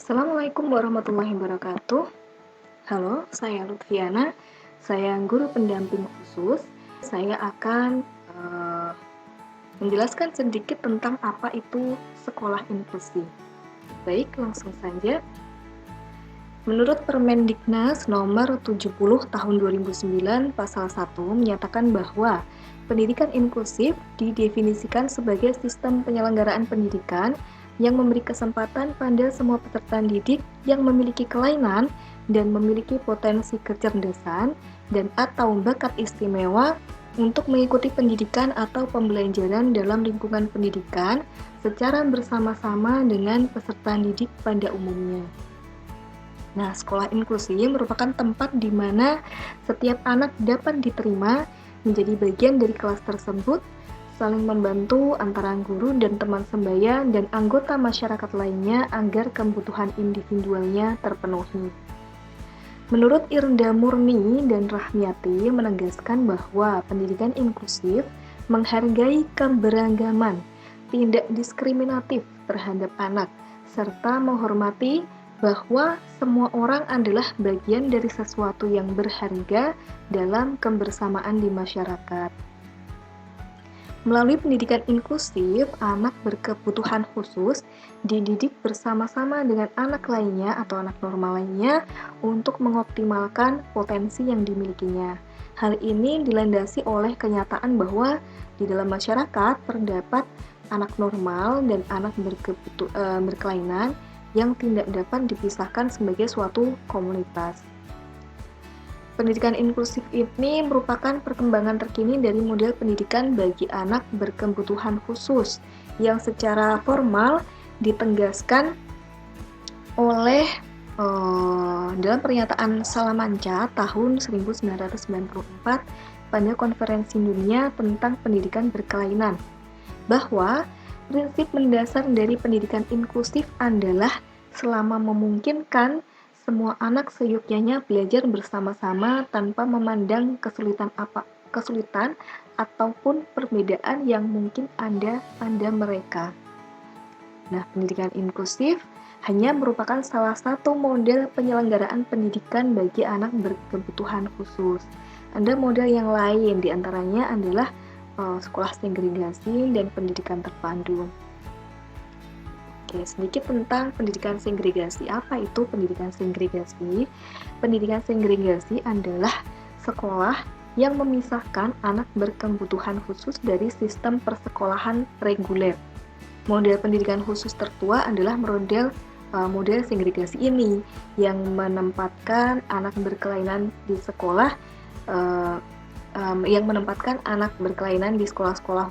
Assalamualaikum warahmatullahi wabarakatuh. Halo, saya Lutfiana. Saya guru pendamping khusus. Saya akan menjelaskan sedikit tentang apa itu sekolah inklusi. Baik, langsung saja. Menurut Permendiknas nomor 70 tahun 2009 pasal 1 menyatakan bahwa pendidikan inklusif didefinisikan sebagai sistem penyelenggaraan pendidikan yang memberi kesempatan pada semua peserta didik yang memiliki kelainan dan memiliki potensi kecerdasan dan atau bakat istimewa untuk mengikuti pendidikan atau pembelajaran dalam lingkungan pendidikan secara bersama-sama dengan peserta didik pada umumnya. Nah, sekolah inklusi merupakan tempat di mana setiap anak dapat diterima menjadi bagian dari kelas tersebut, saling membantu antara guru dan teman sebaya dan anggota masyarakat lainnya agar kebutuhan individualnya terpenuhi. Menurut Irda Murni dan Rahmiati menegaskan bahwa pendidikan inklusif menghargai keberagaman, tidak diskriminatif terhadap anak, serta menghormati bahwa semua orang adalah bagian dari sesuatu yang berharga dalam kebersamaan di masyarakat. Melalui pendidikan inklusif, anak berkebutuhan khusus dididik bersama-sama dengan anak lainnya atau anak normal lainnya untuk mengoptimalkan potensi yang dimilikinya. Hal ini dilandasi oleh kenyataan bahwa di dalam masyarakat terdapat anak normal dan anak berkelainan yang tidak dapat dipisahkan sebagai suatu komunitas. Pendidikan inklusif ini merupakan perkembangan terkini dari model pendidikan bagi anak berkebutuhan khusus yang secara formal ditegaskan oleh dalam pernyataan Salamanca tahun 1994 pada Konferensi Dunia tentang Pendidikan Berkelainan, bahwa prinsip mendasar dari pendidikan inklusif adalah selama memungkinkan semua anak seyogyanya belajar bersama-sama tanpa memandang kesulitan ataupun perbedaan yang mungkin ada pada mereka. Nah, pendidikan inklusif hanya merupakan salah satu model penyelenggaraan pendidikan bagi anak berkebutuhan khusus. Ada model yang lain, diantaranya adalah sekolah segregasi dan pendidikan terpadu. Oke, sedikit tentang pendidikan segregasi. Apa itu pendidikan segregasi? Pendidikan segregasi adalah sekolah yang memisahkan anak berkebutuhan khusus dari sistem persekolahan reguler. Model pendidikan khusus tertua adalah model segregasi ini yang menempatkan anak berkelainan di sekolah sekolah-sekolah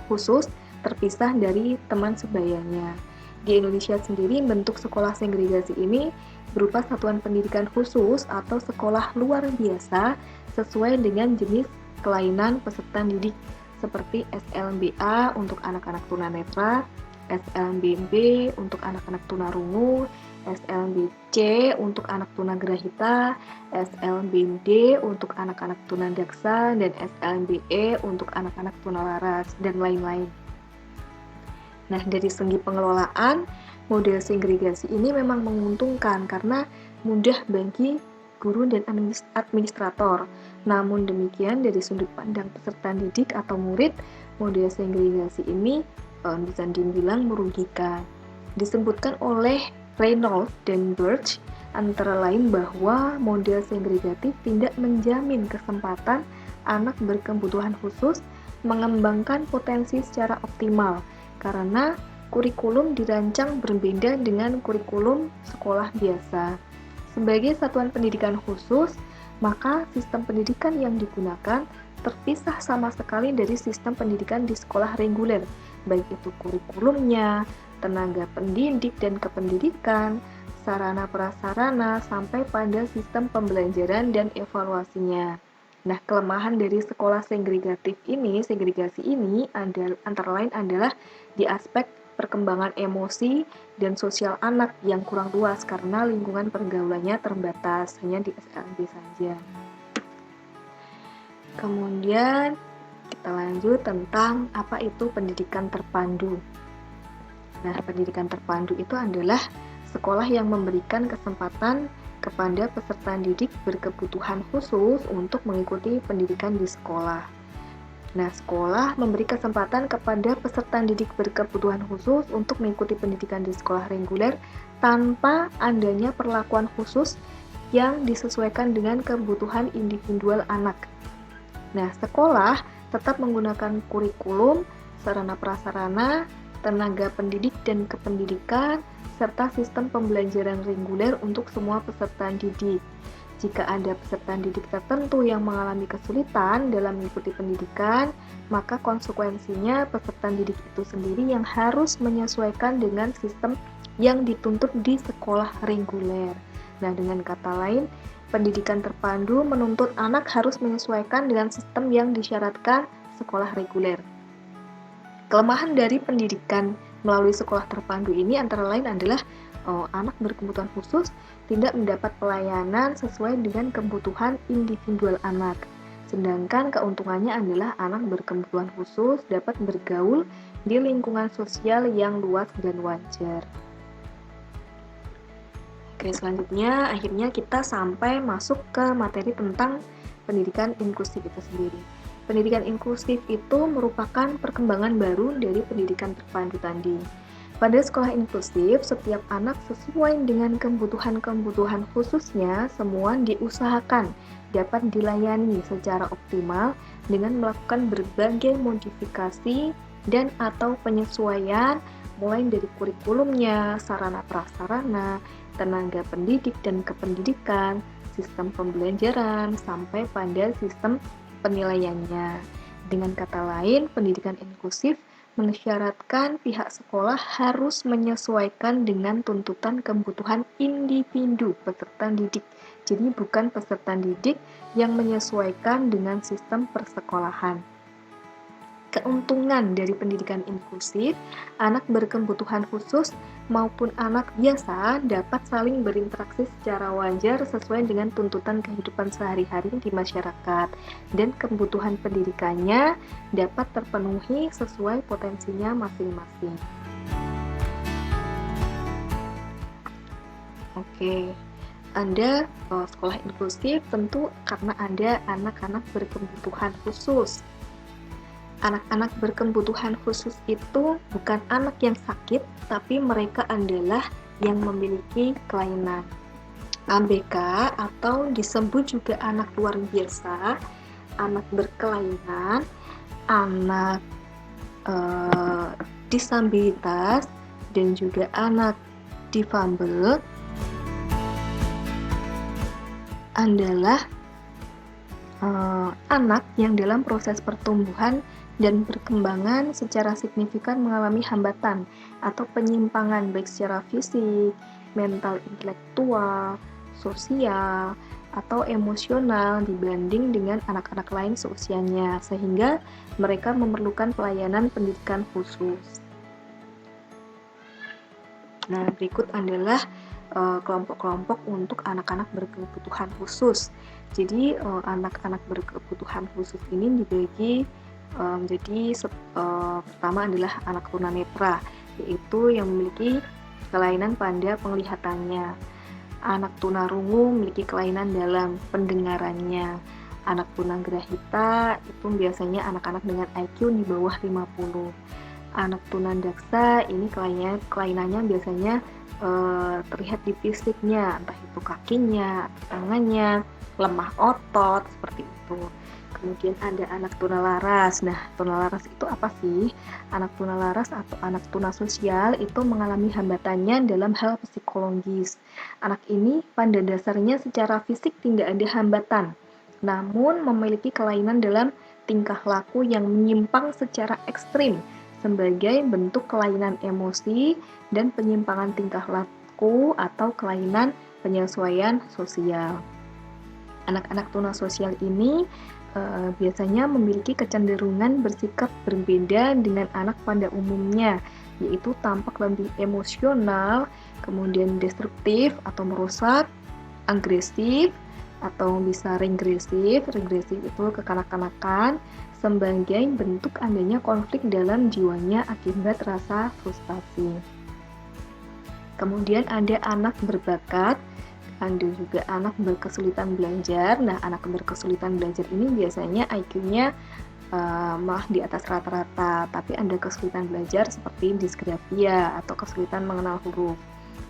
khusus terpisah dari teman sebayanya. Di Indonesia sendiri, bentuk sekolah segregasi ini berupa satuan pendidikan khusus atau sekolah luar biasa sesuai dengan jenis kelainan peserta didik seperti SLBA untuk anak-anak tunanetra, SLBB untuk anak-anak tunarungu, SLBC untuk anak tunagrahita, SLBD untuk anak-anak tunadaksa, dan SLBE untuk anak-anak tunalaras, dan lain-lain. Nah, dari segi pengelolaan, model segregasi ini memang menguntungkan karena mudah bagi guru dan administrator. Namun demikian, dari sudut pandang peserta didik atau murid, model segregasi ini bisa dibilang merugikan. Disebutkan oleh Reynolds dan Birch antara lain bahwa model segregatif tidak menjamin kesempatan anak berkebutuhan khusus mengembangkan potensi secara optimal karena kurikulum dirancang berbeda dengan kurikulum sekolah biasa. Sebagai satuan pendidikan khusus, maka sistem pendidikan yang digunakan terpisah sama sekali dari sistem pendidikan di sekolah reguler, baik itu kurikulumnya, tenaga pendidik dan kependidikan, sarana prasarana, sampai pada sistem pembelajaran dan evaluasinya. Nah, kelemahan dari sekolah segregasi ini antara lain adalah di aspek perkembangan emosi dan sosial anak yang kurang luas karena lingkungan pergaulannya terbatas, hanya di SLB saja. Kemudian kita lanjut tentang apa itu pendidikan terpadu. Nah, pendidikan terpadu itu adalah sekolah yang memberikan kesempatan kepada peserta didik berkebutuhan khusus untuk mengikuti pendidikan di sekolah. Nah, sekolah memberi kesempatan kepada peserta didik berkebutuhan khusus untuk mengikuti pendidikan di sekolah reguler tanpa adanya perlakuan khusus yang disesuaikan dengan kebutuhan individual anak. Nah, sekolah tetap menggunakan kurikulum, sarana prasarana, tenaga pendidik dan kependidikan, serta sistem pembelajaran reguler untuk semua peserta didik. Jika ada peserta didik tertentu yang mengalami kesulitan dalam mengikuti pendidikan, maka konsekuensinya peserta didik itu sendiri yang harus menyesuaikan dengan sistem yang dituntut di sekolah reguler. Nah, dengan kata lain, pendidikan terpadu menuntut anak harus menyesuaikan dengan sistem yang disyaratkan sekolah reguler. Kelemahan dari pendidikan melalui sekolah terpadu ini antara lain adalah anak berkebutuhan khusus tidak mendapat pelayanan sesuai dengan kebutuhan individual anak. Sedangkan keuntungannya adalah anak berkebutuhan khusus dapat bergaul di lingkungan sosial yang luas dan wajar. Oke, selanjutnya akhirnya kita sampai masuk ke materi tentang pendidikan inklusif itu sendiri. Pendidikan inklusif itu merupakan perkembangan baru dari pendidikan terpadu tadi. Pada sekolah inklusif, setiap anak sesuai dengan kebutuhan-kebutuhan khususnya semua diusahakan dapat dilayani secara optimal dengan melakukan berbagai modifikasi dan atau penyesuaian mulai dari kurikulumnya, sarana prasarana, tenaga pendidik dan kependidikan, sistem pembelajaran, sampai pada sistem penilaiannya. Dengan kata lain, pendidikan inklusif mensyaratkan pihak sekolah harus menyesuaikan dengan tuntutan kebutuhan individu peserta didik. Jadi bukan peserta didik yang menyesuaikan dengan sistem persekolahan. Keuntungan dari pendidikan inklusif, anak berkebutuhan khusus maupun anak biasa dapat saling berinteraksi secara wajar sesuai dengan tuntutan kehidupan sehari-hari di masyarakat dan kebutuhan pendidikannya dapat terpenuhi sesuai potensinya masing-masing. Oke, Anda sekolah inklusif tentu karena ada anak-anak berkebutuhan khusus. Anak-anak berkebutuhan khusus itu bukan anak yang sakit, tapi mereka adalah yang memiliki kelainan. ABK atau disebut juga anak luar biasa, anak berkelainan, anak disabilitas, dan juga anak difabel adalah anak yang dalam proses pertumbuhan dan perkembangan secara signifikan mengalami hambatan atau penyimpangan baik secara fisik, mental, intelektual, sosial, atau emosional dibanding dengan anak-anak lain seusianya, sehingga mereka memerlukan pelayanan pendidikan khusus. Nah, berikut adalah kelompok-kelompok untuk anak-anak berkebutuhan khusus. Jadi, anak-anak berkebutuhan khusus ini dibagi jadi pertama adalah anak tunanetra, yaitu yang memiliki kelainan pada penglihatannya. Anak tunarungu memiliki kelainan dalam pendengarannya. Anak tunagrahita itu biasanya anak-anak dengan IQ di bawah 50. Anak tunadaksa ini kelainannya biasanya terlihat di fisiknya, entah itu kakinya, tangannya, lemah otot, seperti itu. Kemudian ada anak tunalaras. Nah, tunalaras itu apa sih? Anak tunalaras atau anak tunasosial itu mengalami hambatannya dalam hal psikologis. Anak ini pada dasarnya secara fisik tidak ada hambatan, namun memiliki kelainan dalam tingkah laku yang menyimpang secara ekstrim sebagai bentuk kelainan emosi dan penyimpangan tingkah laku atau kelainan penyesuaian sosial. Anak-anak tunasosial ini biasanya memiliki kecenderungan bersikap berbeda dengan anak pada umumnya, yaitu tampak lebih emosional, kemudian destruktif atau merusak, agresif, atau bisa regresif. Regresif itu kekanak-kanakan sebagai bentuk adanya konflik dalam jiwanya akibat rasa frustasi. Kemudian ada anak berbakat, ada juga anak berkesulitan belajar. Nah, anak berkesulitan belajar ini biasanya IQ-nya malah di atas rata-rata, tapi ada kesulitan belajar seperti disgrafia atau kesulitan mengenal huruf,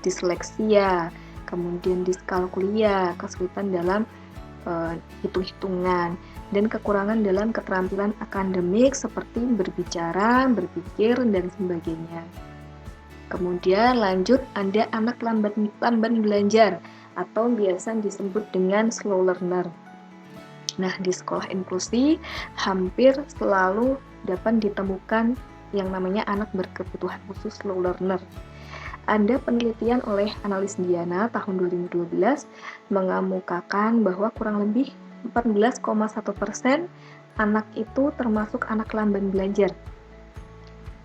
disleksia, kemudian diskalkulia, kesulitan dalam hitung-hitungan, dan kekurangan dalam keterampilan akademik seperti berbicara, berpikir, dan sebagainya. Kemudian lanjut, ada anak lamban belajar atau biasa disebut dengan slow learner. Nah, di sekolah inklusi hampir selalu dapat ditemukan yang namanya anak berkebutuhan khusus slow learner. Ada penelitian oleh analis Diana tahun 2012 mengemukakan bahwa kurang lebih 14,1% anak itu termasuk anak lamban belajar.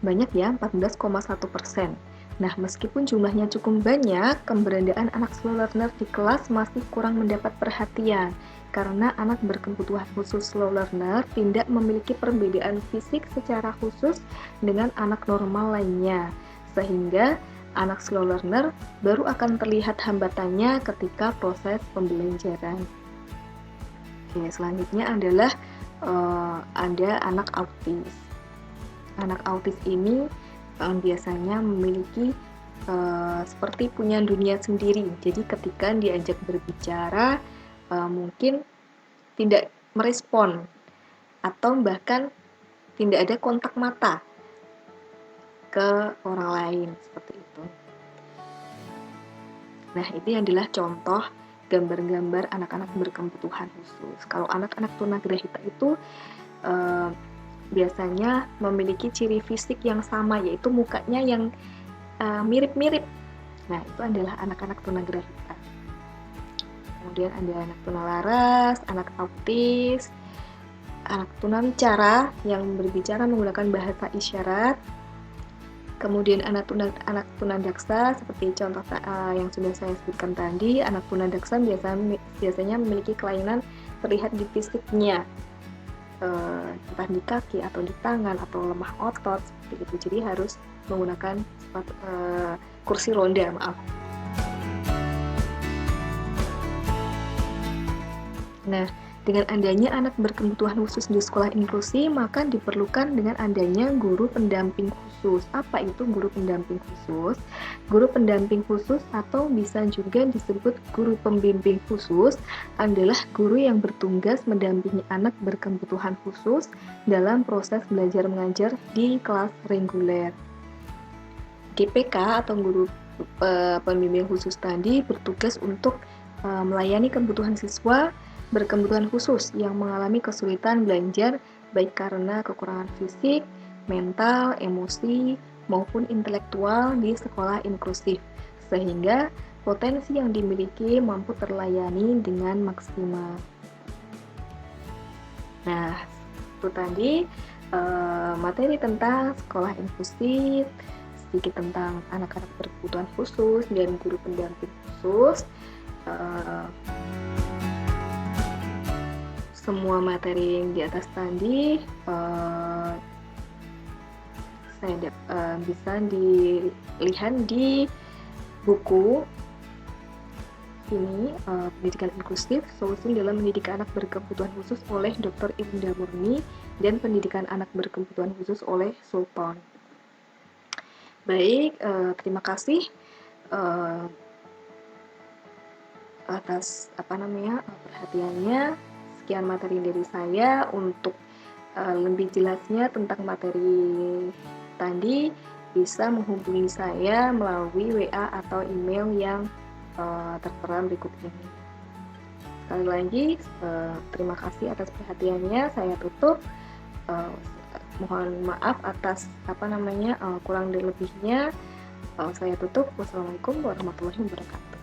Banyak ya, 14,1%. Nah, meskipun jumlahnya cukup banyak, keberadaan anak slow learner di kelas masih kurang mendapat perhatian karena anak berkebutuhan khusus slow learner tidak memiliki perbedaan fisik secara khusus dengan anak normal lainnya, sehingga anak slow learner baru akan terlihat hambatannya ketika proses pembelajaran. Oke, selanjutnya adalah ada anak autis. Anak autis ini biasanya memiliki seperti punya dunia sendiri. Jadi ketika diajak berbicara mungkin tidak merespon atau bahkan tidak ada kontak mata ke orang lain seperti itu. Nah, ini adalah contoh gambar-gambar anak-anak berkebutuhan khusus. Kalau anak-anak tunagrahita itu biasanya memiliki ciri fisik yang sama, yaitu mukanya yang mirip-mirip. Nah, itu adalah anak-anak tunagrahita. Kemudian ada anak tunalaras, anak autis, anak tunawicara yang berbicara menggunakan bahasa isyarat. Kemudian anak tunadaksa seperti contoh yang sudah saya sebutkan tadi. Anak tunadaksa biasanya memiliki kelainan terlihat di fisiknya, entah di kaki atau di tangan atau lemah otot seperti itu. Jadi harus menggunakan kursi roda, maaf. Nah, dengan adanya anak berkebutuhan khusus di sekolah inklusi, maka diperlukan dengan adanya guru pendamping khusus. Apa itu guru pendamping khusus? Guru pendamping khusus atau bisa juga disebut guru pembimbing khusus adalah guru yang bertugas mendampingi anak berkebutuhan khusus dalam proses belajar mengajar di kelas reguler. GPK atau guru pembimbing khusus tadi bertugas untuk melayani kebutuhan siswa berkebutuhan khusus yang mengalami kesulitan belajar baik karena kekurangan fisik, mental, emosi, maupun intelektual di sekolah inklusif, sehingga potensi yang dimiliki mampu terlayani dengan maksimal. Nah, itu tadi materi tentang sekolah inklusif, sedikit tentang anak-anak berkebutuhan khusus dan guru pendamping khusus. Semua materi yang di atas tadi bisa dilihat di buku ini, Pendidikan Inklusif, Solusi dalam Mendidik Anak Berkebutuhan Khusus oleh Dr. Indah Murni dan Pendidikan Anak Berkebutuhan Khusus oleh Sultan. Baik, terima kasih atas perhatiannya. Sekian materi dari saya. Untuk lebih jelasnya tentang materi tadi bisa menghubungi saya melalui WA atau email yang tertera berikut ini. Sekali lagi terima kasih atas perhatiannya. Saya tutup. Mohon maaf atas kurang dan lebihnya. Saya tutup. Wassalamualaikum warahmatullahi wabarakatuh.